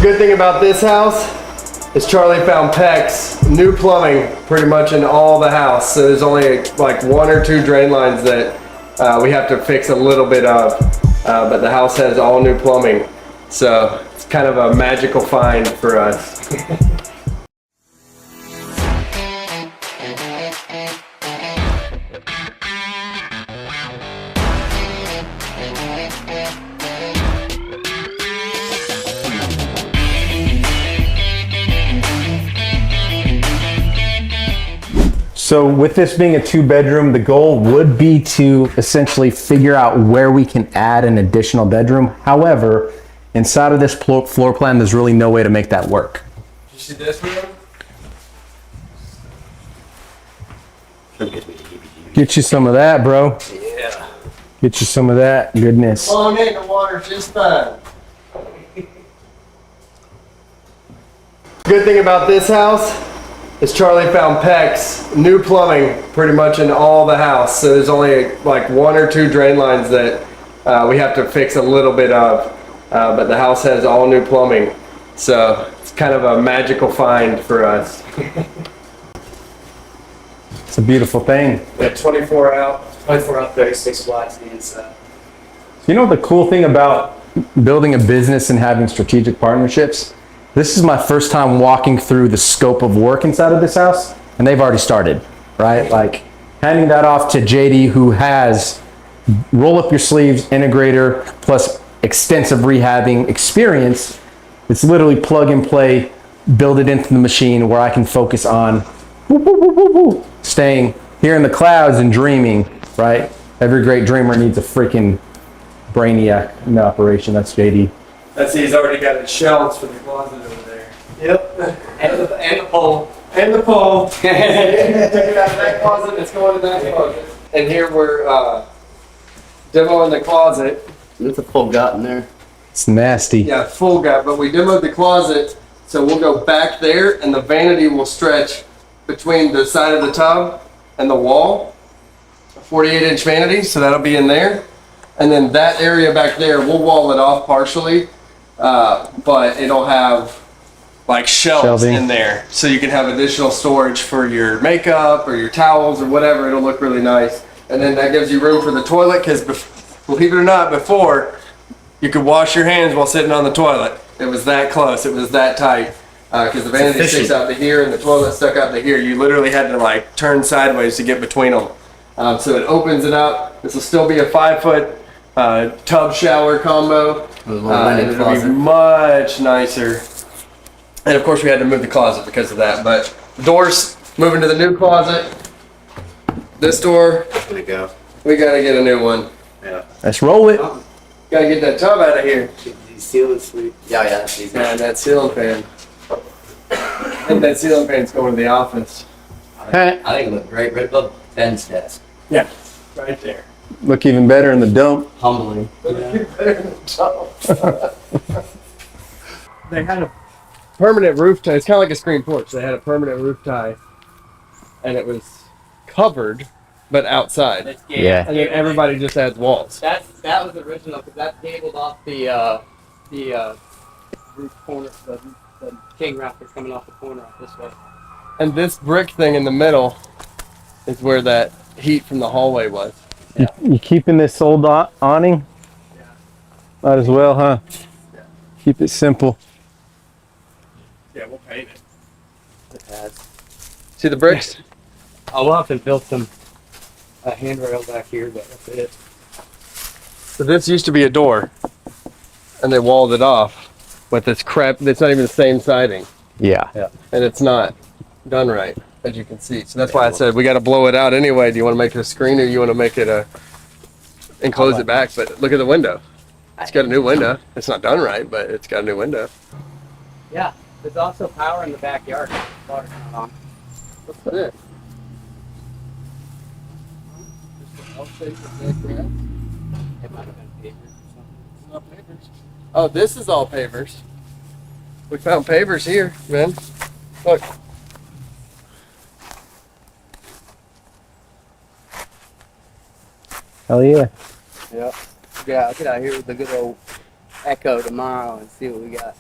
Good thing about this house is Charlie found PEX, new plumbing, pretty much in all the house. So there's only like 1 or 2 drain lines that we have to fix a little bit of, but the house has all new plumbing. So it's kind of a magical find for us. So with this being a 2-bedroom, the goal would be to essentially figure out where we can add an additional bedroom. However, inside of this floor plan, there's really no way to make that work. Did you see this room? Get you some of that, bro. Yeah. Get you some of that goodness. Oh, I'm in the water just fine. Good thing about this house is Charlie found PEX, new plumbing, pretty much in all the house. So there's only like 1 or 2 drain lines that we have to fix a little bit of, but the house has all new plumbing. So it's kind of a magical find for us. It's a beautiful thing. Yeah, 24 out, 36 watts the inside. You know the cool thing about building a business and having strategic partnerships? This is my first time walking through the scope of work inside of this house, and they've already started, right? Like handing that off to JD, who has roll up your sleeves integrator plus extensive rehabbing experience. It's literally plug and play, build it into the machine where I can focus on staying here in the clouds and dreaming, right? Every great dreamer needs a freaking brainiac in the operation. That's JD. That's he's already got his shelves for the closet over there. Yep. And the pole. And the pole. Take it out of that closet, it's going in that closet. And here we're demoing the closet. There's a full gut in there. It's nasty. Yeah, full gut, but we demoed the closet, so we'll go back there and the vanity will stretch between the side of the tub and the wall. A 48-inch vanity, so that'll be in there. And then that area back there, we'll wall it off partially, but it'll have like shelves Shelving in there. So you can have additional storage for your makeup or your towels or whatever. It'll look really nice. And then that gives you room for the toilet, because believe it or not, before you could wash your hands while sitting on the toilet. It was that close, it was that tight. Because the vanity sticks out to here and the toilet stuck out to here. You literally had to like turn sideways to get between them. So it opens it up. This will still be a 5-foot tub shower combo, and it'll be much nicer. And of course we had to move the closet because of that, but doors, moving to the new closet. This door, There you go. we gotta get a new one. Yeah. Let's roll it. Gotta get that tub out of here. These ceilings sweet. Yeah, that's easy. And that ceiling fan. I think that ceiling fan's going to the office. I think it looked great right above Ben's desk. Yeah, right there. Look even better in the dump. Humbling. They had a permanent roof tie. It's kind of like a screen porch. They had a permanent roof tie, and it was covered, but outside. Yeah. And then everybody just adds walls. That was original because that cabled off the roof corner, the king rafters coming off the corner off this way. And this brick thing in the middle is where that heat from the hallway was. You keeping this old awning? Yeah. Might as well, huh? Yeah. Keep it simple. Yeah, we'll paint it. It has. See the bricks? I'll have to build a handrail back here, but that's it. So this used to be a door, and they walled it off with this crap. It's not even the same siding, Yeah. and it's not done right, as you can see. So that's why I said we got to blow it out anyway. Do you want to make it a screen, or you want to make it enclose it back? But look at the window. It's got a new window. It's not done right, but it's got a new window. Yeah, there's also power in the backyard. Water's not on. What's this? It might have been pavers or something. Oh, this is all pavers. We found pavers here, man. Look. Hell yeah. Yep. Yeah, I'll get out here with the good old Echo tomorrow and see what we got.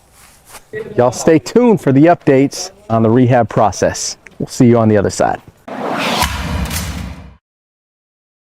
Y'all stay tuned for the updates on the rehab process. We'll see you on the other side.